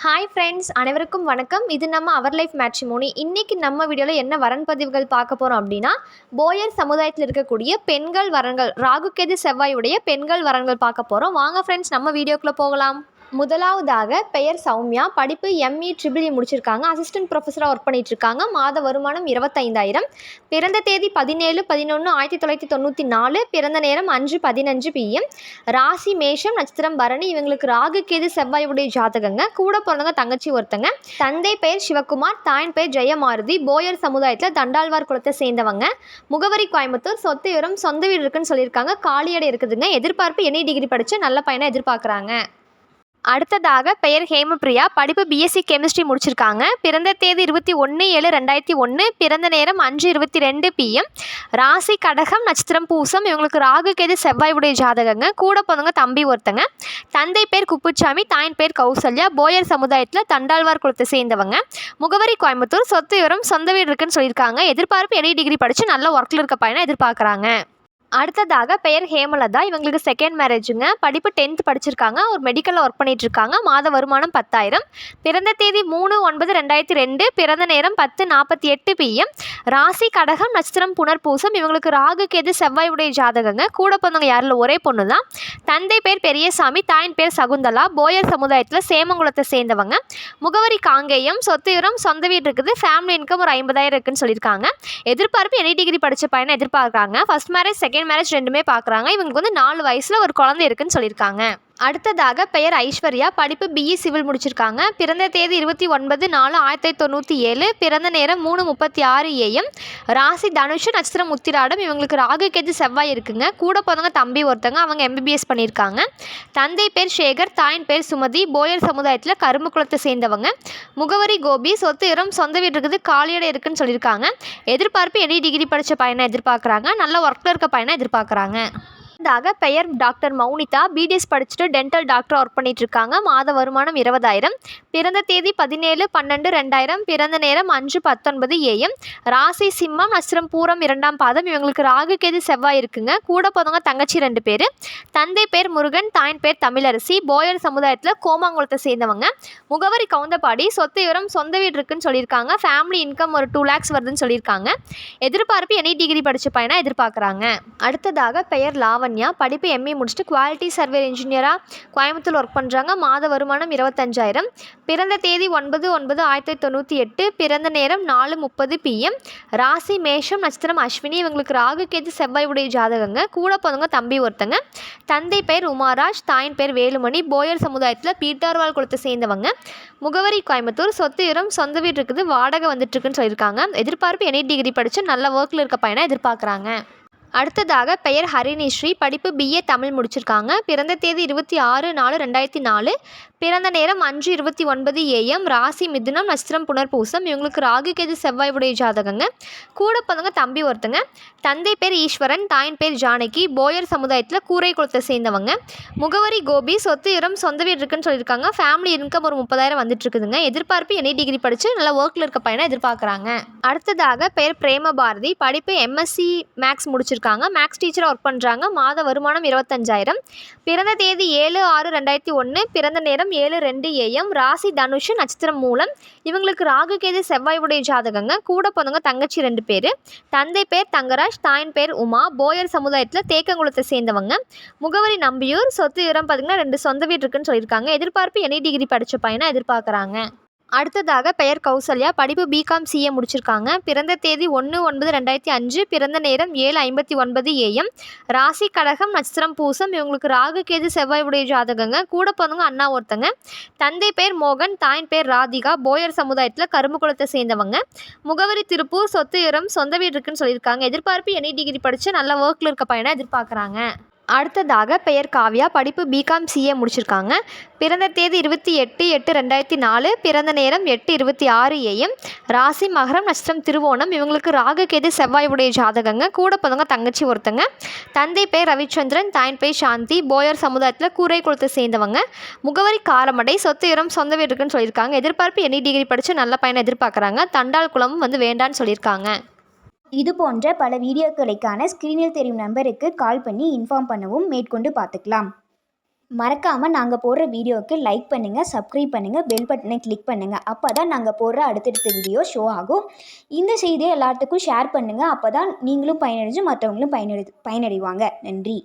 Hi friends, அனைவருக்கும் வணக்கம். இது நம்ம அவர் லைஃப் மேட்ரிமோனி. இன்றைக்கி நம்ம வீடியோவில் என்ன வரன் பதிவுகள் பார்க்க போகிறோம் அப்படின்னா, போயர் சமுதாயத்தில் இருக்கக்கூடிய பெண்கள் வரன்கள், ராகுகேது செவ்வாயுடைய பெண்கள் வரன்கள் பார்க்க போகிறோம். வாங்க ஃப்ரெண்ட்ஸ், நம்ம வீடியோக்குள்ளே போகலாம். முதலாவதாக பெயர் சௌமியா. படிப்பு எம்இ ட்ரிபிள் இ முடிச்சிருக்காங்க. அசிஸ்டன்ட் ப்ரொஃபஸராக ஒர்க் பண்ணிகிட்ருக்காங்க. மாத வருமானம் 25,000. பிறந்த தேதி 17/11/1994. பிறந்த நேரம் 5:15 PM. ராசி மேஷம், நட்சத்திரம் பரணி. இவங்களுக்கு ராகு கேது செவ்வாயுடைய ஜாதகங்க. கூட பிறந்தவங்க தங்கச்சி ஒருத்தங்க. தந்தை பெயர் சிவகுமார், தாயின் பெயர் ஜெயமாருதி. போயர் சமுதாயத்தில் தண்டாழ்வார் குலத்தை சேர்ந்தவங்க. முகவரி கோயம்புத்தூர். சொத்து விவரம் சொந்த வீடு இருக்குன்னு சொல்லியிருக்காங்க. காலியடை இருக்குதுங்க. எதிர்பார்ப்பு NE டிகிரி படித்து நல்ல பையனை எதிர்பார்க்குறாங்க. அடுத்ததாக பெயர் ஹேமபிரியா. படிப்பு BSc கெமிஸ்ட்ரி முடிச்சிருக்காங்க. பிறந்த தேதி 21/7/2001. பிறந்த நேரம் 5:22 PM. ராசி கடகம், நட்சத்திரம் பூசம். இவங்களுக்கு ராகு கேது செவ்வாயுடைய ஜாதகங்க. கூட பிறந்தவங்க தம்பி ஒருத்தங்க. தந்தை பேர் குப்புச்சாமி, தாயின் பேர் கௌசல்யா. போயர் சமுதாயத்தில் தண்டாழ்வார் குலத்தை சேர்ந்தவங்க. முகவரி கோயம்புத்தூர். சொத்து விவரம் சொந்த வீடு இருக்குன்னு சொல்லியிருக்காங்க. எதிர்பார்ப்பு NE டிகிரி படித்து நல்ல ஒர்க்கில் இருக்க பையனை எதிர்பார்க்குறாங்க. அடுத்ததாக பெயர் ஹேமலதா. இவங்களுக்கு செகண்ட் மேரேஜுங்க. படிப்பு 10th படிச்சிருக்காங்க. ஒரு மெடிக்கலில் ஒர்க் பண்ணிகிட்ருக்காங்க. மாத வருமானம் 10,000. பிறந்த தேதி 3/9/2002. பிறந்த நேரம் 10:48 PM. ராசி கடகம், நட்சத்திரம் புனர்பூசம். இவங்களுக்கு ராகு கேது செவ்வாயுடைய ஜாதகங்க. கூட பிறந்தவங்க யாரில் ஒரே பொண்ணு தான். தந்தை பேர் பெரியசாமி, தாயின் பேர் சகுந்தலா. போயர் சமுதாயத்தில் சேமங்குளத்தை சேர்ந்தவங்க. முகவரி காங்கேயம். சொத்து விவரம் சொந்த வீடு இருக்குது. ஃபேமிலி இன்கம் ஒரு 50,000 இருக்குன்னு சொல்லியிருக்காங்க. எதிர்பார்ப்பு NE டிகிரி படித்த பையனை எதிர்பார்க்குறாங்க. ஃபர்ஸ்ட் மேரேஜ் செகண்ட் மேரேஜ் ரெண்டுமே பார்க்குறாங்க. இவங்களுக்கு 4 வயசில் ஒரு குழந்தை இருக்குன்னு சொல்லியிருக்காங்க. அடுத்ததாக பெயர் ஐஸ்வர்யா. படிப்பு BE சிவில் முடிச்சிருக்காங்க. பிறந்த தேதி 29/4/1997. பிறந்த நேரம் 3:36 AM. ராசி தனுஷு, நட்சத்திரம் உத்திராடம். இவங்களுக்கு ராகு கேது செவ்வாய் இருக்குங்க. கூட பிறந்தவங்க தம்பி ஒருத்தங்க. அவங்க MBBS பண்ணியிருக்காங்க. தந்தை பேர் சேகர், தாயின் பேர் சுமதி. போயர் சமுதாயத்தில் கரும்பு குளத்தை சேர்ந்தவங்க. முகவரி கோபி. சொத்து விவரம் சொந்த வீடு இருக்குது. காலியடை இருக்குன்னு சொல்லியிருக்காங்க. எதிர்பார்ப்பு NE டிகிரி படித்த பையனை எதிர்பார்க்குறாங்க. நல்ல ஒர்க்கில் இருக்க பையனை எதிர்பார்க்குறாங்க. பெயர் டாக்டர் மௌனிதா. BDS படிச்சுட்டு டென்டல் டாக்டர் ஒர்க் பண்ணிட்டு இருக்காங்க. மாத வருமானம் 20,000. பிறந்த தேதி 17/12/2000. பிறந்த நேரம் 5:19 AM. ராசி சிம்மம், நட்சத்திரம் பூரம் 2ஆம் பாதம். இவங்களுக்கு ராகு கேது செவ்வாய் இருக்குங்க. கூட பிறந்தவங்க தங்கச்சி 2 பேர். தந்தை பேர் முருகன், தாயின் பேர் தமிழரசி. போயர் சமுதாயத்தில் கோமாங்குளத்தை சேர்ந்தவங்க. முகவரி கவுந்தபாடி. சொத்து விவரம் சொந்த வீடு இருக்குன்னு சொல்லியிருக்காங்க. ஃபேமிலி இன்கம் ஒரு 2 lakhs வருதுன்னு சொல்லியிருக்காங்க. எதிர்பார்ப்பு NE டிகிரி படித்த பையனை எதிர்பார்க்குறாங்க. அடுத்ததாக பெயர் லாவண்யா. படிப்பு ME முடிச்சுட்டு குவாலிட்டி சர்வேர் இன்ஜினியராக கோயம்புத்தூர் ஒர்க் பண்ணுறாங்க. மாத வருமானம் 25,000. பிறந்த தேதி 9/9/1998. பிறந்த நேரம் 4:30 PM. ராசி மேஷம், நட்சத்திரம் அஸ்வினி. இவங்களுக்கு ராகு கேது செவ்வாயுடைய ஜாதகங்க. கூட பிறந்தவங்க தம்பி ஒருத்தங்க. தந்தை பேர் உமாராஜ், தாயின் பேர் வேலுமணி. போயர் சமுதாயத்தில் பீட்டார்வால் குலத்தை சேர்ந்தவங்க. முகவரி கோயம்புத்தூர். சொத்து விவரம் சொந்த வீடு இருக்குது. வாடகை வந்துட்டுருக்குன்னு சொல்லியிருக்காங்க. எதிர்பார்ப்பு NE டிகிரி படித்து நல்ல ஒர்க்கில் இருக்க பையனை எதிர்பார்க்குறாங்க. அடுத்ததாக பெயர் ஹரிணிஸ்ரீ. படிப்பு BA தமிழ் முடிச்சிருக்காங்க. பிறந்த தேதி 26/4/2004. பிறந்த நேரம் 5:29 AM. ராசி மிதுனம், நட்சத்திரம் புனர்பூசம். இவங்களுக்கு ராகு கேது செவ்வாயுடைய ஜாதகங்க. கூட பிறந்தவங்க தம்பி ஒருத்தங்க. தந்தை பேர் ஈஸ்வரன், தாயின் பேர் ஜானகி. போயர் சமுதாயத்தில் கூரை குளத்தை சேர்ந்தவங்க. முகவரி கோபி. சொத்து விவரம் சொந்த வீடு இருக்குன்னு சொல்லியிருக்காங்க. ஃபேமிலி இன்கம் ஒரு 30,000 வந்துட்டு இருக்குதுங்க. எதிர்பார்ப்பு NE டிகிரி படித்து நல்ல ஒர்க்கில் இருக்க பையனை எதிர்பார்க்குறாங்க. அடுத்ததாக பெயர் பிரேம பாரதி. படிப்பு MSc மேக்ஸ் முடிச்சிருக்காங்க. மேக்ஸ் டீச்சராக ஒர்க் பண்ணுறாங்க. மாத வருமானம் 25,000. பிறந்த தேதி 7/6/2001. பிறந்த நேரம் 7:02 AM. ராசி தனுஷு, நட்சத்திரம் மூலம். இவங்களுக்கு ராகு கேது செவ்வாயுடைய ஜாதகங்க. கூட பிறந்தவங்க தங்கச்சி 2 பேர். தந்தை பேர் தங்கராஜ், தாயின் பேர் உமா. போயர் சமுதாயத்தில் தேக்கங்குளத்தை சேர்ந்தவங்க. முகவரி நம்பியூர். சொத்து விவரம் பார்த்திங்கன்னா 2 சொந்த வீடு இருக்குன்னு சொல்லியிருக்காங்க. எதிர்பார்ப்பு NE டிகிரி படித்த பையனை எதிர்பார்க்குறாங்க. அடுத்ததாக பெயர் கௌசல்யா. படிப்பு BCom CA முடிச்சிருக்காங்க. பிறந்த தேதி 1/9/2005. பிறந்த நேரம் 7:59 AM. ராசி கடகம், நட்சத்திரம் பூசம். இவங்களுக்கு ராகு கேது செவ்வாயுடைய ஜாதகங்க. கூட பிறந்தவங்க அண்ணா ஒருத்தங்க. தந்தை பேர் மோகன், தாயின் பேர் ராதிகா. போயர் சமுதாயத்தில் கரும்பு குளத்தை சேர்ந்தவங்க. முகவரி திருப்பூர். சொத்து விவரம் சொந்த வீடு இருக்குன்னு சொல்லியிருக்காங்க. எதிர்பார்ப்பு NE டிகிரி படித்து நல்ல ஒர்க்கில் இருக்க பையனை எதிர்பார்க்குறாங்க. அடுத்ததாக பெயர் காவ்யா. படிப்பு BCom CA முடிச்சிருக்காங்க. பிறந்த தேதி 28/8/2004. பிறந்த நேரம் 8:26 AM. ராசி மகரம், நட்சத்திரம் திருவோணம். இவங்களுக்கு ராகு கேது செவ்வாயுடைய ஜாதகங்க. கூட பிறந்தவங்க தங்கச்சி ஒருத்தங்க. தந்தை பேர் ரவிச்சந்திரன், தாயின் பேர் சாந்தி. போயர் சமுதாயத்தில் கூரை குளத்தை சேர்ந்தவங்க. முகவரி காரமடை. சொத்து விவரம் சொந்த வீடு இருக்குன்னு சொல்லியிருக்காங்க. எதிர்பார்ப்பு NE டிகிரி படித்து நல்ல பையனை எதிர்பார்க்குறாங்க. தண்டால் குளமும் வேண்டான்னு சொல்லியிருக்காங்க. இது போன்ற பல வீடியோக்களுக்கான ஸ்க்ரீனில் தெரியும் நம்பருக்கு கால் பண்ணி இன்ஃபார்ம் பண்ணவும் மேற்கொண்டு பார்த்துக்கலாம். மறக்காமல் நாங்கள் போடுற வீடியோவுக்கு லைக் பண்ணுங்கள், சப்ஸ்கிரைப் பண்ணுங்கள், பெல் பட்டனை கிளிக் பண்ணுங்கள். அப்போ தான் நாங்கள் போடுற அடுத்தடுத்த வீடியோ ஷோ ஆகும். இந்த செய்தியை எல்லாத்துக்கும் ஷேர் பண்ணுங்கள். அப்போ தான் நீங்களும் பயனடைஞ்சு மற்றவங்களும் பயனடைவாங்க. நன்றி.